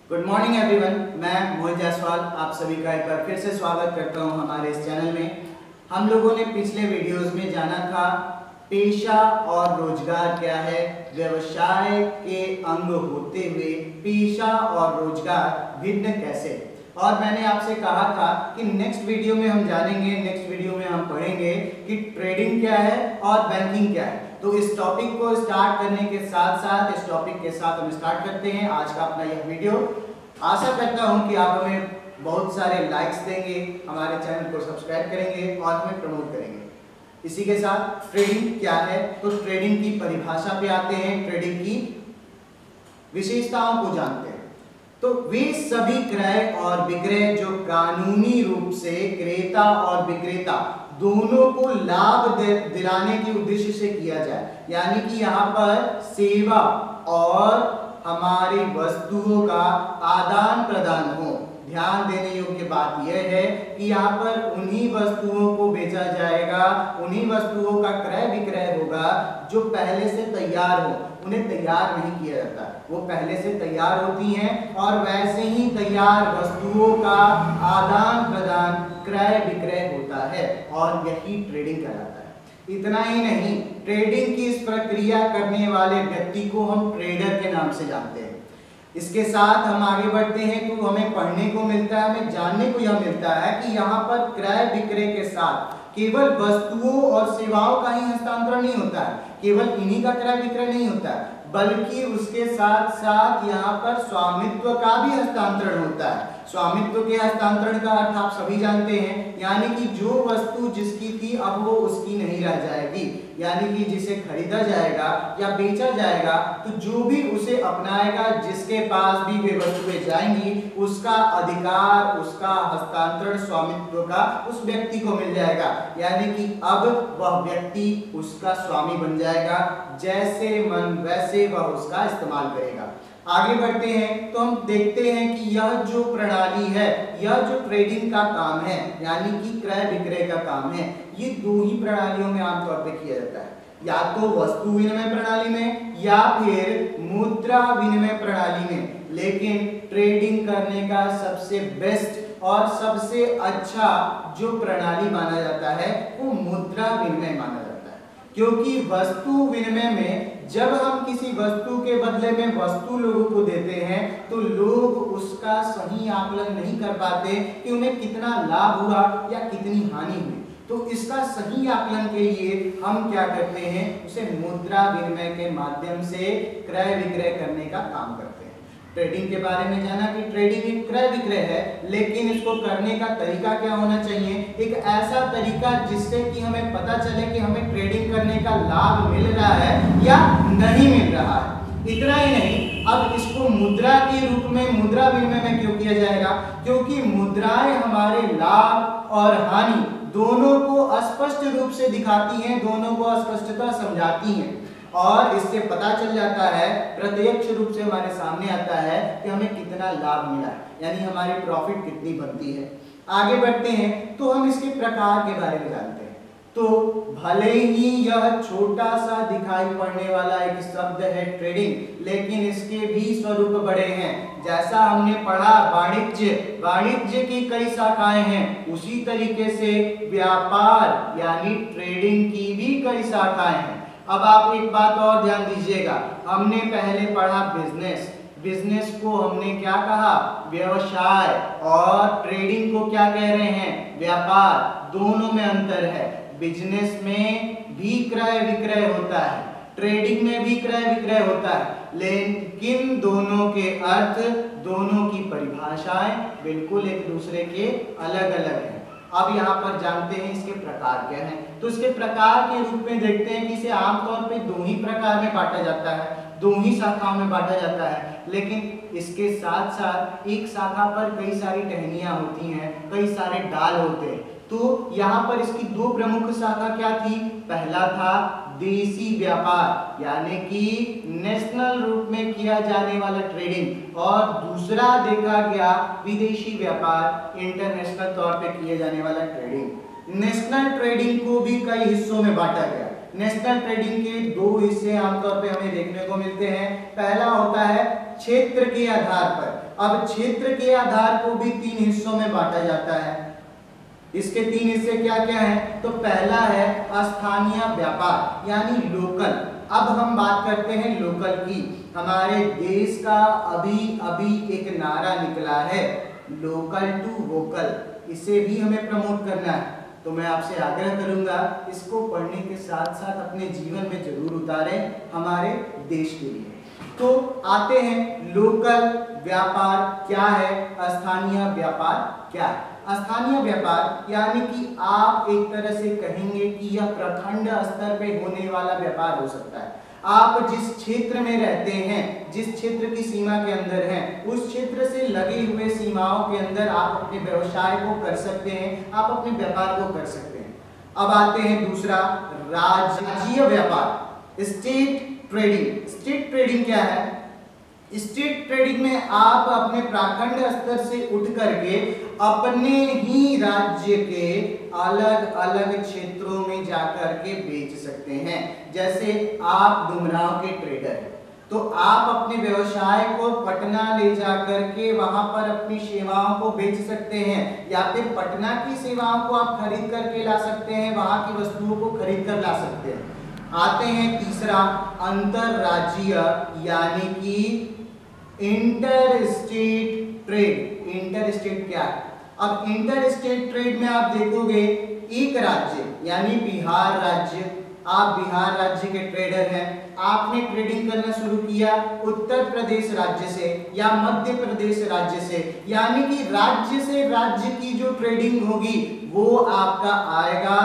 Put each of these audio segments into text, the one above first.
Good morning everyone, मैं मोहित जायसवाल आप सभी का एक बार फिर से स्वागत करता हूं हमारे इस चैनल में। हम लोगों ने पिछले वीडियोस में जाना था पेशा और रोजगार क्या है, व्यवसाय के अंग होते हुए पेशा और रोजगार भिन्न कैसे। और मैंने आपसे कहा था कि नेक्स्ट वीडियो में हम जानेंगे, नेक्स्ट वीडियो में हम पढ़ेंगे कि ट्रेडिंग क्या है और बैंकिंग क्या है। तो इस टॉपिक को स्टार्ट करने के साथ साथ इस टॉपिक के साथ हम स्टार्ट करते हैं आज का अपना यह वीडियो। आशा करता हूं कि आप हमें बहुत सारे लाइक्स देंगे, हमारे चैनल को सब्सक्राइब करेंगे और हमें प्रमोट करेंगे। इसी के साथ ट्रेडिंग क्या है, तो ट्रेडिंग की परिभाषा पे आते हैं, ट्रेडिंग की विशेषताओं को जानते हैं। तो वे सभी क्रय और विक्रय जो कानूनी रूप से क्रेता और विक्रेता दोनों को लाभ दिलाने के उद्देश्य से किया जाए, यानी कि यहाँ पर सेवा और हमारी वस्तुओं का आदान प्रदान हो। ध्यान देने योग्य बात यह है कि यहाँ पर उन्हीं वस्तुओं को बेचा जाएगा, उन्हीं वस्तुओं का क्रय विक्रय होगा जो पहले से तैयार हो। उन्हें तैयार नहीं किया जाता, वो पहले से तैयार होती हैं और वैसे ही तैयार वस्तुओं का आदान प्रदान क्रय विक्रय होता है और यही ट्रेडिंग कहलाता है। इतना ही नहीं, ट्रेडिंग की इस प्रक्रिया करने वाले व्यक्ति को हम ट्रेडर के नाम से जानते हैं। इसके साथ हम आगे बढ़ते हैं तो हमें पढ़ने को मिलता है, हमें जानने को यह मिलता है कि यहाँ पर क्रय विक्रय के साथ केवल वस्तुओं और सेवाओं का ही हस्तांतरण नहीं होता है, केवल इन्हीं का क्रय विक्रय नहीं होता है, बल्कि उसके साथ साथ यहाँ पर स्वामित्व का भी हस्तांतरण होता है। स्वामित्व के हस्तांतरण का अर्थ आप सभी जानते हैं, यानी कि जो वस्तु जिसकी थी अब वो उसकी नहीं रह जाएगी, यानी कि जिसे खरीदा जाएगा या बेचा जाएगा तो जो भी उसे अपनाएगा, जिसके पास भी वे वस्तुएं जाएंगी, उसका अधिकार, उसका हस्तांतरण स्वामित्व का उस व्यक्ति को मिल जाएगा, यानी कि अब वह व्यक्ति उसका स्वामी बन जाएगा, जैसे मन वैसे वह उसका इस्तेमाल करेगा। आगे बढ़ते हैं तो हम देखते हैं कि यह जो प्रणाली है, यह जो ट्रेडिंग का काम है, यानी कि क्रय विक्रय का काम है, ये दो ही प्रणालियों में आमतौर पे किया जाता है, या तो वस्तु विनिमय प्रणाली में या फिर मुद्रा विनिमय प्रणाली में। लेकिन ट्रेडिंग करने का सबसे बेस्ट और सबसे अच्छा जो प्रणाली माना जाता है वो मुद्रा विनिमय माना जाता है, क्योंकि वस्तु विनिमय में जब हम किसी वस्तु के बदले में वस्तु लोगों को देते हैं तो लोग उसका सही आकलन नहीं कर पाते कि उन्हें कितना लाभ हुआ या कितनी हानि हुई। तो इसका सही आकलन के लिए हम क्या करते हैं, उसे मुद्रा विनिमय के माध्यम से क्रय विक्रय करने का काम करते हैं। ट्रेडिंग के बारे में जाना कि ट्रेडिंग एक क्रय विक्रय है, लेकिन इसको करने का तरीका क्या होना चाहिए, एक ऐसा तरीका जिससे कि हमें पता चले कि हमें ट्रेडिंग करने का लाभ मिल रहा है या नहीं मिल रहा है। इतना ही नहीं, अब इसको मुद्रा के रूप में मुद्रा विनिमय में क्यों किया जाएगा, क्योंकि मुद्राएं हमारे लाभ और हानि दोनों को स्पष्ट रूप से दिखाती हैं, दोनों को स्पष्टता समझाती हैं और इससे पता चल जाता है, प्रत्यक्ष रूप से हमारे सामने आता है कि हमें कितना लाभ मिला है, यानी हमारी प्रॉफिट कितनी बनती है। आगे बढ़ते हैं तो हम इसके प्रकार के बारे में जानते हैं। तो भले ही यह छोटा सा दिखाई पड़ने वाला एक शब्द है ट्रेडिंग, लेकिन इसके भी स्वरूप बड़े हैं। जैसा हमने पढ़ा वाणिज्य, वाणिज्य की कई शाखाएं हैं, उसी तरीके से व्यापार यानी ट्रेडिंग की भी कई शाखाएं हैं। अब आप एक बात और ध्यान दीजिएगा, हमने पहले पढ़ा बिजनेस, बिजनेस को हमने क्या कहा, व्यवसाय, और ट्रेडिंग को क्या कह रहे हैं, व्यापार। दोनों में अंतर है, बिजनेस में भी क्रय विक्रय होता है, ट्रेडिंग में भी क्रय विक्रय होता है, लेकिन दोनों के अर्थ, दोनों की परिभाषाएं बिल्कुल एक दूसरे के अलग अलग हैं। अब यहाँ पर जानते हैं इसके प्रकार क्या हैं। तो इसके प्रकार के रूप में देखते हैं कि इसे आमतौर पे दो ही प्रकार में बांटा जाता है, दो ही शाखाओं में बांटा जाता है, लेकिन इसके साथ साथ एक शाखा पर कई सारी टहनियां होती हैं, कई सारे डाल होते हैं। तो यहाँ पर इसकी दो प्रमुख शाखा क्या थी, पहला था देसी व्यापार यानी कि नेशनल रूप में किया जाने वाला ट्रेडिंग, और दूसरा देखा गया विदेशी व्यापार, इंटरनेशनल तौर पे किए जाने वाला ट्रेडिंग। नेशनल ट्रेडिंग को भी कई हिस्सों में बांटा गया। नेशनल ट्रेडिंग के दो हिस्से आमतौर पे हमें देखने को मिलते हैं। पहला होता है क्षेत्र के आधार पर। अब क्षेत्र के आधार को भी 3 हिस्सों में बांटा जाता है। इसके 3 हिस्से क्या क्या हैं? तो पहला है स्थानीय व्यापार यानी लोकल। अब हम बात करते हैं लोकल की। हमारे देश का अभी अभी एक नारा निकला है, लोकल टू वोकल। इसे भी हमें प्रमोट करना है, तो मैं आपसे आग्रह करूंगा इसको पढ़ने के साथ साथ अपने जीवन में जरूर उतारें हमारे देश के लिए। तो आते हैं लोकल व्यापार क्या है, स्थानीय व्यापार क्या है। स्थानीय व्यापार यानी कि आप एक तरह से कहेंगे कि यह प्रखंड स्तर पे होने वाला व्यापार हो सकता है। आप जिस क्षेत्र में रहते हैं, जिस क्षेत्र की सीमा के अंदर हैं, उस क्षेत्र से लगे हुए सीमाओं के अंदर आप अपने व्यवसाय को कर सकते हैं, आप अपने व्यापार को कर सकते हैं। अब आते हैं दूसरा, राज्यीय व्यापार, स्टेट ट्रेडिंग। स्टेट ट्रेडिंग क्या है? स्टेट ट्रेडिंग में आप अपने प्रखंड स्तर से उठ करके अपने ही राज्य के अलग अलग क्षेत्रों में जाकर के बेच सकते हैं। जैसे आप डुमरांव के ट्रेडर हैं, तो आप अपने व्यवसाय को पटना ले जाकर के वहां पर अपनी सेवाओं को बेच सकते हैं, या फिर पटना की सेवाओं को आप खरीद करके ला सकते हैं, वहां की वस्तुओं को खरीद कर ला सकते हैं। आते हैं तीसरा, अंतरराज्यीय यानी कि inter state trade. Inter state क्या है? अब इंटर स्टेट ट्रेड में आप देखोगे एक राज्य यानी बिहार राज्य, आप बिहार राज्य के ट्रेडर हैं, आपने ट्रेडिंग करना शुरू किया उत्तर प्रदेश राज्य से या मध्य प्रदेश राज्य से, यानी कि राज्य से राज्य की जो ट्रेडिंग होगी वो आपका आएगा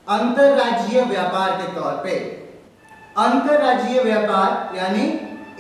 अंतरराज्यीय व्यापार के तौर पे। अंतरराज्यीय व्यापार यानी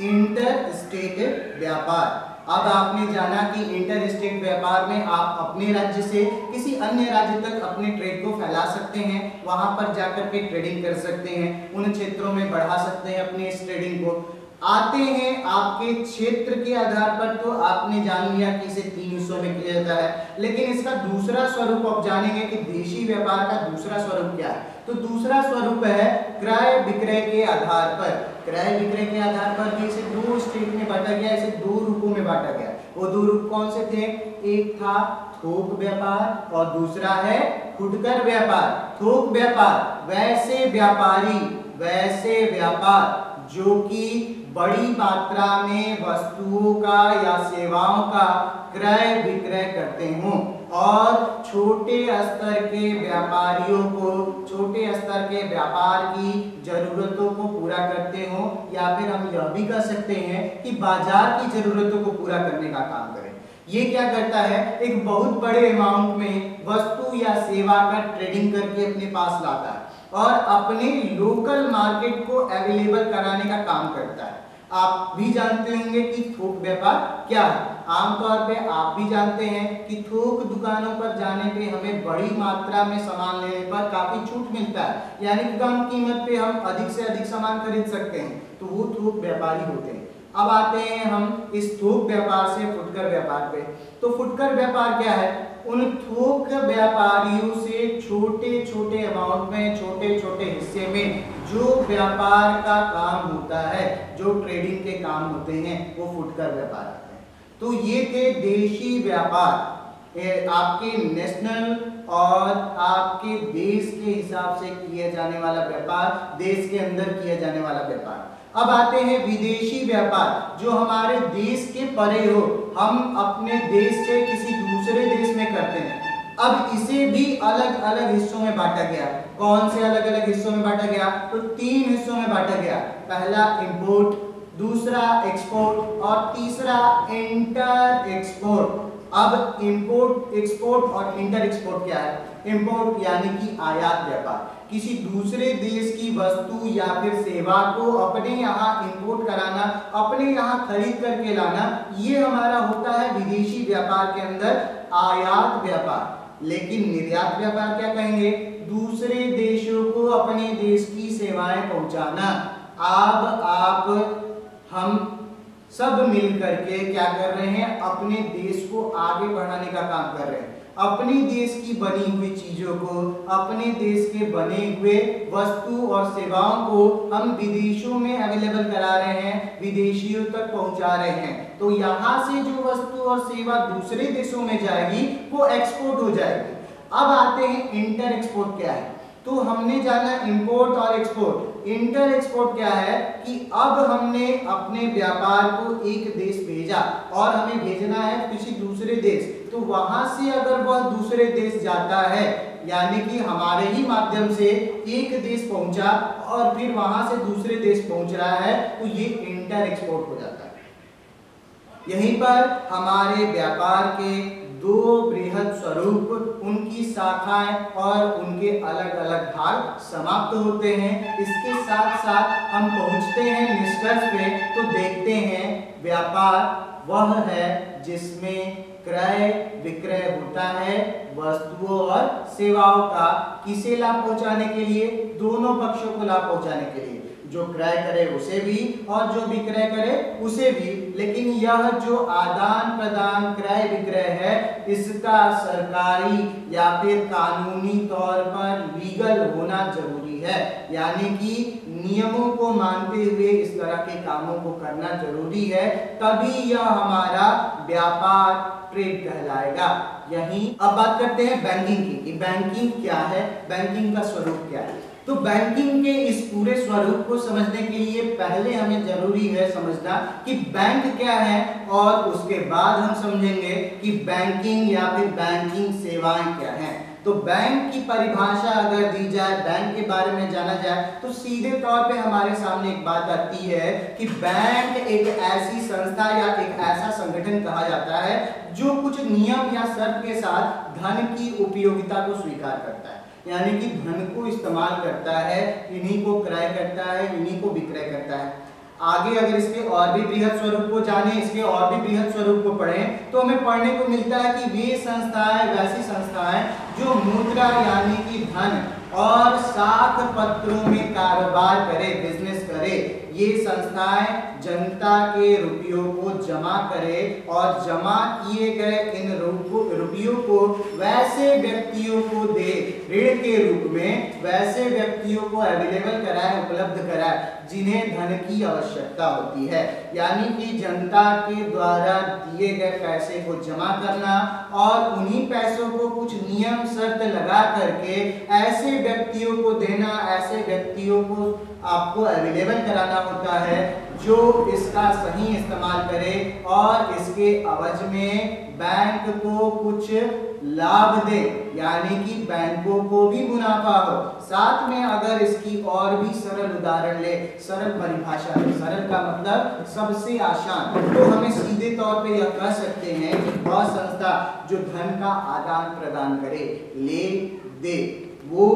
इंटर स्टेट व्यापार। अब आपने जाना कि इंटर स्टेट व्यापार में आप अपने राज्य से किसी अन्य राज्य तक अपने ट्रेड को फैला सकते हैं, वहां पर जाकर के ट्रेडिंग कर सकते हैं, उन क्षेत्रों में बढ़ा सकते हैं अपने इस ट्रेडिंग को। आते हैं आपके क्षेत्र के आधार पर, तो आपने जान लिया कि इसे 3 हिस्सों में किया जाता है, लेकिन इसका दूसरा स्वरूप आप जानेंगे कि देशी व्यापार का दूसरा स्वरूप क्या है। तो दूसरा स्वरूप है क्रय विक्रय के आधार पर। क्रय विक्रय के आधार पर भी इसे 2 स्टेट में बांटा गया, इसे 2 रूपों में बांटा गया। वो 2 रूप कौन से थे? एक था थोक व्यापार और दूसरा है फुटकर व्यापार। थोक व्यापार वैसे व्यापार जो कि बड़ी मात्रा में वस्तुओं का या सेवाओं का क्रय विक्रय करते हों, और छोटे स्तर के व्यापारियों को छोटे स्तर के व्यापार की जरूरतों को पूरा करते हों, या फिर हम यह भी कह सकते हैं कि बाजार की जरूरतों को पूरा करने का काम करें। ये क्या करता है? एक बहुत बड़े अमाउंट में वस्तु या सेवा का ट्रेडिंग करके अपने पास लाता है और अपने लोकल मार्केट को अवेलेबल कराने का काम करता है। आप भी जानते होंगे कि थोक व्यापार क्या है। आमतौर पे आप भी जानते हैं कि थोक दुकानों पर जाने पे हमें बड़ी मात्रा में सामान लेने पर काफी छूट मिलता है, यानी कि कम कीमत पे हम अधिक से अधिक सामान खरीद सकते हैं, तो वो थोक व्यापारी होते हैं। अब आते हैं हम इस थोक व्यापार से फुटकर व्यापार पे। तो फुटकर व्यापार क्या है? उन थोक व्यापारियों से छोटे छोटे अमाउंट में, छोटे छोटे हिस्से में जो व्यापार का काम होता है, जो ट्रेडिंग के काम होते हैं, वो फुटकर व्यापार आते हैं। तो ये थे देशी व्यापार, आपके नेशनल और आपके देश के हिसाब से किया जाने वाला व्यापार, देश के अंदर किया जाने वाला व्यापार। अब आते हैं विदेशी व्यापार, जो हमारे देश के परे हो, हम अपने देश से किसी दूसरे देश में करते हैं। अब इसे भी अलग अलग हिस्सों में बांटा गया। कौन से अलग अलग हिस्सों में बांटा गया? तो 3 हिस्सों में बांटा गया। पहला इंपोर्ट, दूसरा एक्सपोर्ट और तीसरा इंटर एक्सपोर्ट। अब इंपोर्ट, एक्सपोर्ट और इंटर एक्सपोर्ट क्या है? इंपोर्ट यानी कि आयात व्यापार, किसी दूसरे देश की वस्तु या फिर सेवा को अपने यहाँ इंपोर्ट कराना, अपने यहाँ खरीद करके लाना, ये हमारा होता है विदेशी व्यापार के अंदर आयात व्यापार। लेकिन निर्यात व्यापार क्या कहेंगे? दूसरे देशों को अपने देश की सेवाएं पहुंचाना। अब आप हम सब मिल करके क्या कर रहे हैं? अपने देश को आगे बढ़ाने का काम कर रहे हैं। अपने देश की बनी हुई चीजों को, अपने देश के बने हुए वस्तु और सेवाओं को हम विदेशों में अवेलेबल करा रहे हैं, विदेशियों तक पहुंचा रहे हैं। तो यहाँ से जो वस्तु और सेवा दूसरे देशों में जाएगी वो एक्सपोर्ट हो जाएगी। अब आते हैं इंटर एक्सपोर्ट क्या है। तो हमने जाना इंपोर्ट और एक्सपोर्ट। इंटर एक्सपोर्ट क्या है कि अब हमने अपने व्यापार को एक देश भेजा और हमें भेजना है किसी दूसरे देश, तो वहां से अगर वह दूसरे देश जाता है, यानी कि हमारे ही माध्यम से एक देश पहुंचा और फिर वहां से दूसरे देश पहुंच रहा है, तो ये इंटर एक्सपोर्ट हो जाता है। यहीं पर हमारे व्यापार के दो बृहद स्वरूप, उनकी शाखाएं और उनके अलग अलग भाग समाप्त होते हैं। इसके साथ साथ हम पहुंचते हैं निष्कर्ष पे, तो देखते हैं व्यापार वह है जिसमें क्रय विक्रय होता है वस्तुओं और सेवाओं का। किसे लाभ पहुंचाने के लिए? दोनों पक्षों को लाभ पहुंचाने के लिए, जो क्रय करे उसे भी और जो विक्रय करे उसे भी। लेकिन यह जो आदान प्रदान क्रय विक्रय है, इसका सरकारी या फिर कानूनी तौर पर लीगल होना जरूरी है, यानी कि नियमों को मानते हुए इस तरह के कामों को करना जरूरी है, तभी यह हमारा व्यापार ट्रेड कहलाएगा। यही अब बात करते हैं बैंकिंग की, कि बैंकिंग क्या है, बैंकिंग का स्वरूप क्या है। तो बैंकिंग के इस पूरे स्वरूप को समझने के लिए पहले हमें जरूरी है समझना कि बैंक क्या है, और उसके बाद हम समझेंगे कि बैंकिंग या फिर बैंकिंग सेवाएं क्या हैं। तो बैंक की परिभाषा अगर दी जाए, बैंक के बारे में जाना जाए, तो सीधे तौर पे हमारे सामने एक बात आती है कि बैंक एक ऐसी संस्था या एक ऐसा संगठन कहा जाता है जो कुछ नियम या शर्त के साथ धन की उपयोगिता को स्वीकार करता है, यानी कि धन को इस्तेमाल करता है, इन्हीं को क्रय करता है, इन्हीं को विक्रय करता है। आगे अगर इसके और भी बृहद स्वरूप को जाने, इसके और भी बृहद स्वरूप को पढ़ें, तो हमें पढ़ने को मिलता है कि वे संस्थाएं वैसी संस्थाएं जो मुद्रा यानी कि धन और साख पत्रों में कारोबार करे, बिजनेस करे। ये संस्थाएं जनता के रुपयों को जमा करे और जमा किए गए इन रुपयों को वैसे व्यक्तियों को दे, ऋण के रूप में वैसे व्यक्तियों को अवेलेबल कराए, उपलब्ध कराए जिन्हें धन की आवश्यकता होती है। यानी कि जनता के द्वारा दिए गए पैसे को जमा करना और उन्हीं पैसों को कुछ नियम शर्त लगा करके ऐसे व्यक्तियों को देना, ऐसे व्यक्तियों को आपको अवेलेबल कराना होता है जो इसका सही इस्तेमाल करे और इसके अवज में बैंक को कुछ लाभ दे, यानी कि बैंकों को भी मुनाफा हो। साथ में अगर इसकी और भी सरल उदाहरण ले, सरल परिभाषा ले, सरल का मतलब सबसे आसान, तो हमें सीधे तौर पे यह कह सकते हैं कि वह संस्था जो धन का आदान प्रदान करे, ले दे, वो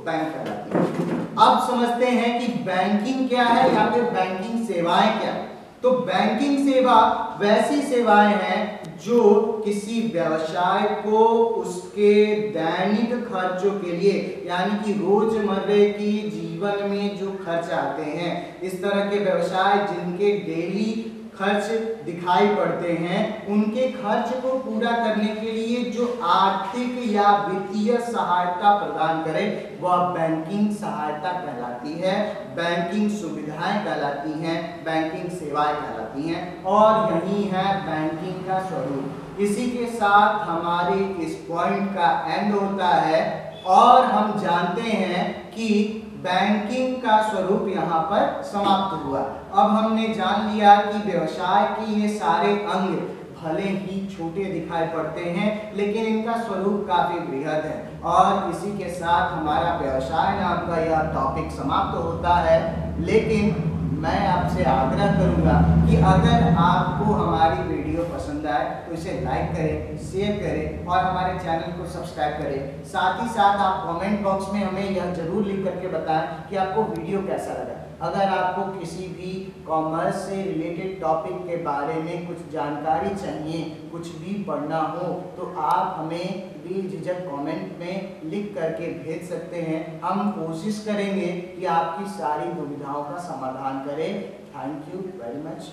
बैंक कहलाती है। अब समझते हैं कि बैंकिंग क्या है या फिर बैंकिंग सेवाएं क्या है। तो बैंकिंग सेवा वैसी सेवाएं हैं जो किसी व्यवसाय को उसके दैनिक खर्चों के लिए, यानी कि रोजमर्रे की जीवन में जो खर्च आते हैं, इस तरह के व्यवसाय जिनके डेली खर्च दिखाई पड़ते हैं, उनके खर्च को पूरा करने के लिए जो आर्थिक या वित्तीय सहायता प्रदान करे, वह बैंकिंग सहायता कहलाती है, बैंकिंग सुविधाएं कहलाती हैं, बैंकिंग सेवाएं कहलाती हैं। और यही है बैंकिंग का स्वरूप। इसी के साथ हमारे इस पॉइंट का एंड होता है और हम जानते हैं कि बैंकिंग का स्वरूप यहाँ पर समाप्त हुआ। अब हमने जान लिया कि व्यवसाय के ये सारे अंग भले ही छोटे दिखाई पड़ते हैं, लेकिन इनका स्वरूप काफी बृहद है। और इसी के साथ हमारा व्यवसाय नाम का यह टॉपिक समाप्त होता है। लेकिन मैं आपसे आग्रह करूंगा कि अगर आपको हमारी वीडियो पसंद आए तो इसे लाइक करें, शेयर करें और हमारे चैनल को सब्सक्राइब करें। साथ ही साथ आप कमेंट बॉक्स में हमें यह जरूर लिख करके बताएं कि आपको वीडियो कैसा लगा। अगर आपको किसी भी कॉमर्स से रिलेटेड टॉपिक के बारे में कुछ जानकारी चाहिए, कुछ भी पढ़ना हो, तो आप हमें बेझिझक कमेंट में लिख करके भेज सकते हैं। हम कोशिश करेंगे कि आपकी सारी दुविधाओं का समाधान करें। Thank you very much.